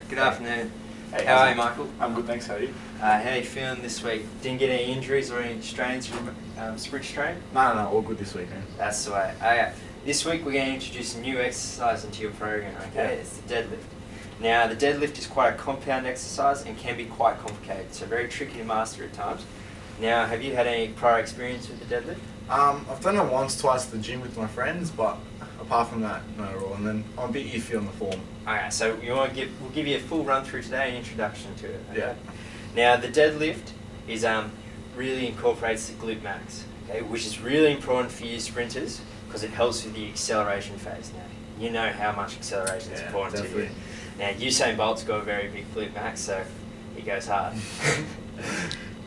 Good afternoon. Hey, how are you, Michael? I'm good, thanks. How are you? How are you feeling this week? Didn't get any injuries or any strains from sprint strain? No, all good this week, man. That's the way. This week we're going to introduce a new exercise into your program, okay? Yeah. It's the deadlift. Now, the deadlift is quite a compound exercise and can be quite complicated, so very tricky to master at times. Now, have you had any prior experience with the deadlift? I've done it once, twice at the gym with my friends, but apart from that, no at all. And then I'm a bit iffy on the form. Okay, so we'll give you a full run through today, an introduction to it. Okay? Yeah. Now, the deadlift is really incorporates the glute max, okay, which is really important for you sprinters because it helps with the acceleration phase. Now, you know how much acceleration is important definitely. to you. Now, Usain Bolt's got a very big glute max, so he goes hard.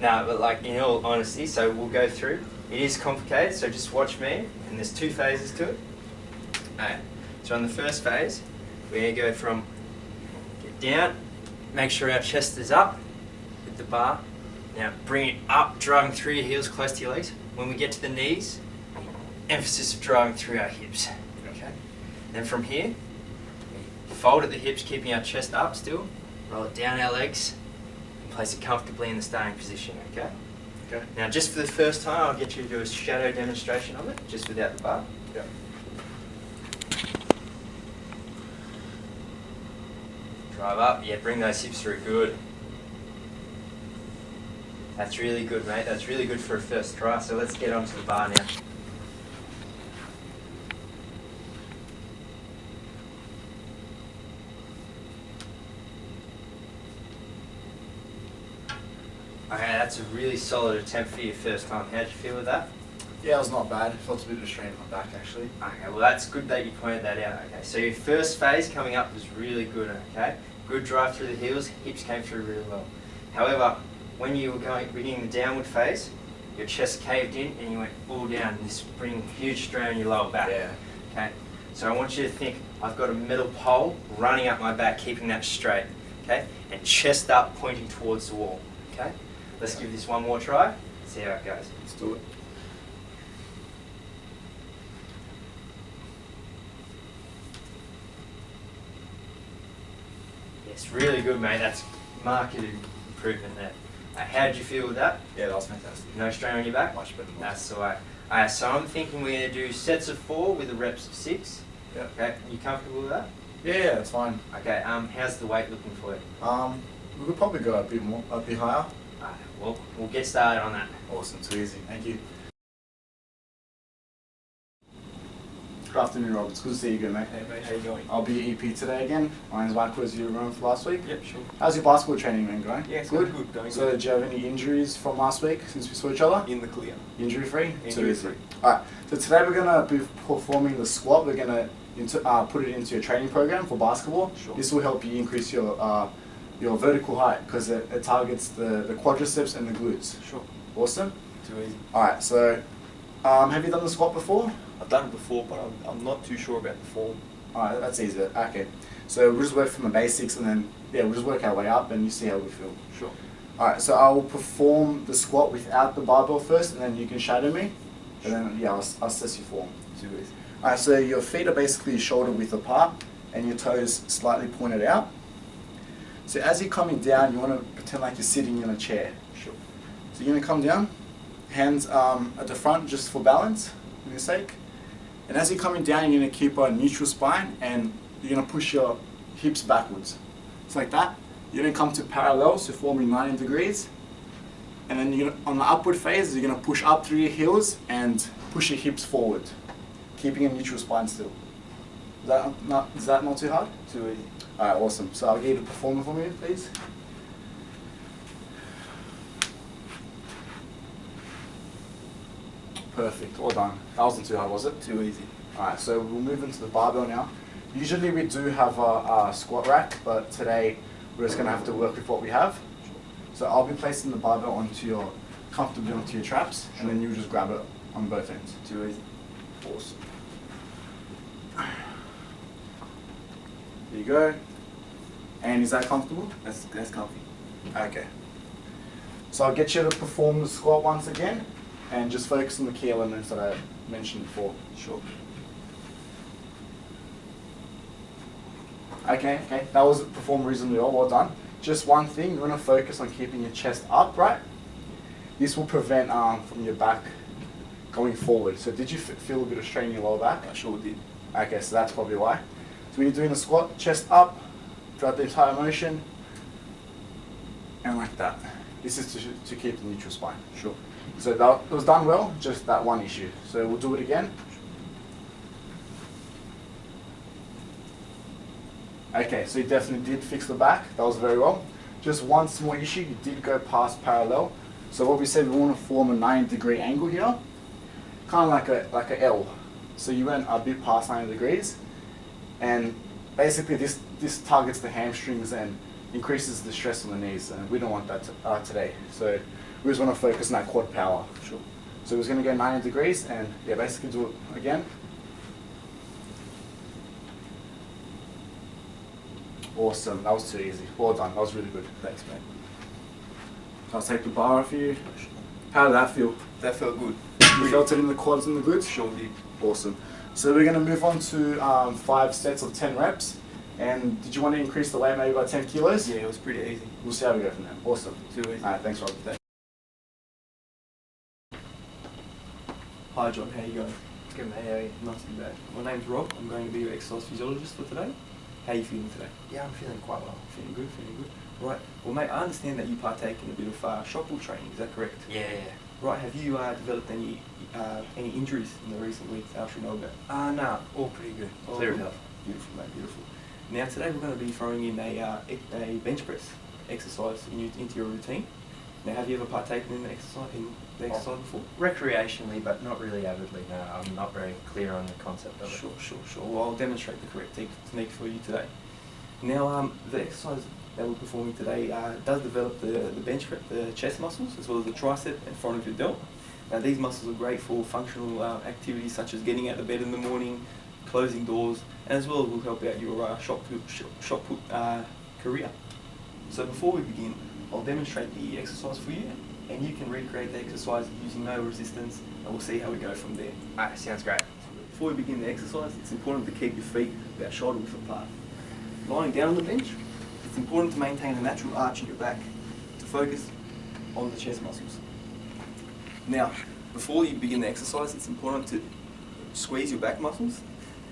No, but like in all honesty, so we'll go through. It is complicated, so just watch me, and there's two phases to it. Alright, so on the first phase, we're going to go from get down, make sure our chest is up with the bar. Now bring it up, driving through your heels close to your legs. When we get to the knees, emphasis of driving through our hips. Okay. Then from here, fold at the hips, keeping our chest up still. Roll it down our legs, and place it comfortably in the starting position. Okay. Okay. Now, just for the first time, I'll get you to do a shadow demonstration of it, just without the bar. Yeah. Drive up, yeah, bring those hips through, good. That's really good, mate. That's really good for a first try. So let's get onto the bar now. Okay, that's a really solid attempt for your first time. How did you feel with that? Yeah, it was not bad. It felt a bit of a strain in my back, actually. Okay, well that's good that you pointed that out. Okay, so your first phase coming up was really good. Okay, good drive through the heels, hips came through really well. However, when you were beginning the downward phase, your chest caved in and you went all down. And this bringing huge strain on your lower back. Yeah. Okay, so I want you to think I've got a metal pole running up my back, keeping that straight. Okay, and chest up, pointing towards the wall. Okay, let's give this one more try. See how it goes. Let's do it. Yes, really good, mate. That's marked improvement there. How did you feel with that? Yeah, that was fantastic. No strain on your back? Much better. That's the way. So I'm thinking we're going to do sets of 4 with the reps of 6. Yeah. Okay, you comfortable with that? Yeah, that's fine. Okay, how's the weight looking for you? We could probably go a bit higher. Well, we'll get started on that. Awesome, too easy. Thank you. Good afternoon, Rob. It's good to see you again, mate. Hey mate, how you going? I'll be your EP today again. My name's Michael, as you remember from last week. Yep, sure. How's your basketball training been going? Yeah, it's good. good. Going So, good. did you have any injuries from last week since we saw each other? In the clear. Injury free? Injury free. Alright, so today we're going to be performing the squat. We're going to put it into your training program for basketball. Sure. This will help you increase your vertical height because it targets the quadriceps and the glutes. Sure. Awesome? Too easy. Alright, so have you done the squat before? I've done it before, but I'm not too sure about the form. Alright, that's easy. Okay. So we'll just work from the basics and then, we'll just work our way up and you see how we feel. Sure. Alright, so I will perform the squat without the barbell first and then you can shadow me. And then, I'll assess your form. Too easy. Alright, so your feet are basically shoulder width apart and your toes slightly pointed out. So as you're coming down, you want to pretend like you're sitting in a chair. Sure. So you're going to come down, hands at the front just for balance, for your sake. And as you're coming down, you're going to keep a neutral spine and you're going to push your hips backwards. It's like that. You're going to come to parallel, so forming 90 degrees. And then you're gonna, on the upward phase, you're going to push up through your heels and push your hips forward, keeping a neutral spine still. Is that not too hard? Too easy. Alright, awesome. So I'll get you to perform it for me, please. Perfect, all done. That wasn't too hard, was it? Too easy. Alright, so we'll move into the barbell now. Usually we do have a squat rack, but today we're just going to have to work with what we have. So I'll be placing the barbell comfortably onto your traps, and then you just grab it on both ends. Too easy. Awesome. There you go. And is that comfortable? That's comfy. Okay. So I'll get you to perform the squat once again and just focus on the key elements that I mentioned before. Sure. Okay, that was performed reasonably well done. Just one thing, you want to focus on keeping your chest upright. This will prevent from your back going forward. So did you feel a bit of strain in your lower back? I sure did. Okay, so that's probably why. So when you're doing a squat, chest up, throughout the entire motion, and like that. This is to keep the neutral spine. Sure. So that was done well, just that one issue. So we'll do it again. Okay, so you definitely did fix the back. That was very well. Just one small issue, you did go past parallel. So what we said, we want to form a 90-degree angle here, kind of like a L. So you went a bit past 90 degrees, and basically this targets the hamstrings and increases the stress on the knees, and we don't want that today. So we just want to focus on that quad power. Sure. So we're going to go 90 degrees, and yeah, basically do it again. Awesome, that was too easy. Well done, that was really good. Thanks, mate. I'll take the bar off you. How did that feel? That felt good. You felt it in the quads and the glutes? Sure did. Awesome. So we're going to move on to 5 sets of 10 reps. And did you want to increase the weight maybe by 10 kilos? Yeah, it was pretty easy. We'll see how we go from there. Awesome. Too easy. Alright, thanks Rob. Hi John, how you going? Good, mate. How are you? Not too bad. My name's Rob. I'm going to be your exercise physiologist for today. How are you feeling today? Yeah, I'm feeling quite well. Feeling good, feeling good. Right. Well, mate, I understand that you partake in a bit of shot put training. Is that correct? Yeah. Right. Have you developed any injuries in the recent weeks I should know about? No, all pretty good. Clear of health. Beautiful, mate. Beautiful. Now today we're going to be throwing in a bench press exercise into your routine. Now, have you ever partaken in the exercise before? Recreationally, but not really avidly. No, I'm not very clear on the concept of it. Sure. Well, I'll demonstrate the correct technique for you today. Now, the exercise that we're performing today does develop the chest muscles as well as the tricep and front of your delt. Now, these muscles are great for functional activities such as getting out of bed in the morning, closing doors, and as well will help out your shot put career. So before we begin, I'll demonstrate the exercise for you, and you can recreate the exercise using no resistance, and we'll see how we go from there. Alright, sounds great. Before we begin the exercise, it's important to keep your feet about shoulder width apart. Lying down on the bench, it's important to maintain a natural arch in your back to focus on the chest muscles. Now, before you begin the exercise, it's important to squeeze your back muscles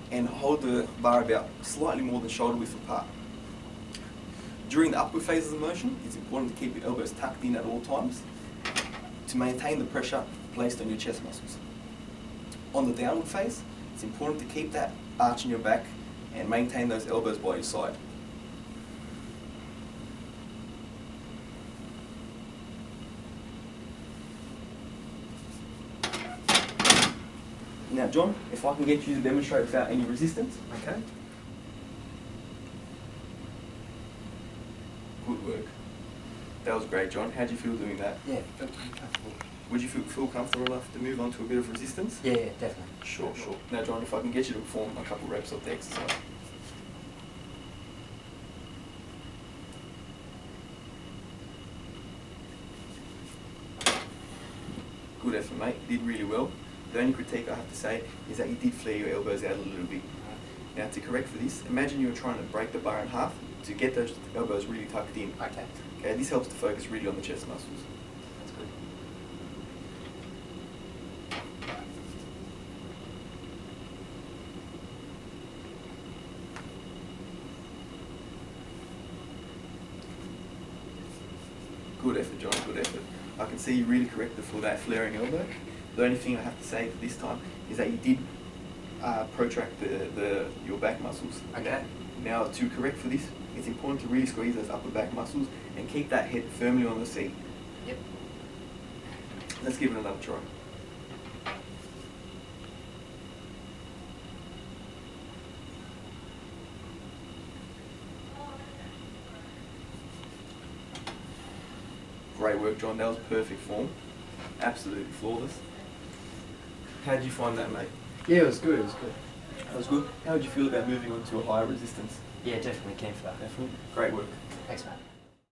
and hold the bar about slightly more than shoulder width apart. During the upward phases of motion, it's important to keep your elbows tucked in at all times to maintain the pressure placed on your chest muscles. On the downward phase, it's important to keep that arch in your back and maintain those elbows by your side. Now John, if I can get you to demonstrate without any resistance. Okay. Good work. That was great, John. How do you feel doing that? Yeah, feel pretty comfortable. Would you feel comfortable enough to move on to a bit of resistance? Yeah, definitely. Sure. Now John, if I can get you to perform a couple reps of the exercise. Good effort, mate. You did really well. The only critique I have to say is that you did flare your elbows out a little bit. Now to correct for this, imagine you were trying to break the bar in half to get those elbows really tucked in. Okay, this helps to focus really on the chest muscles. That's good. Good effort, John, good effort. I can see you really corrected for that flaring elbow. The only thing I have to say for this time is that you did protract your back muscles. Okay. Now to correct for this, it's important to really squeeze those upper back muscles and keep that head firmly on the seat. Yep. Let's give it another try. Great work, John. That was perfect form. Absolutely flawless. How did you find that, mate? Yeah, it was good. It was good. That was good. How did you feel about moving on to a higher resistance? Yeah, definitely keen for that. Definitely. Great work. Thanks, mate.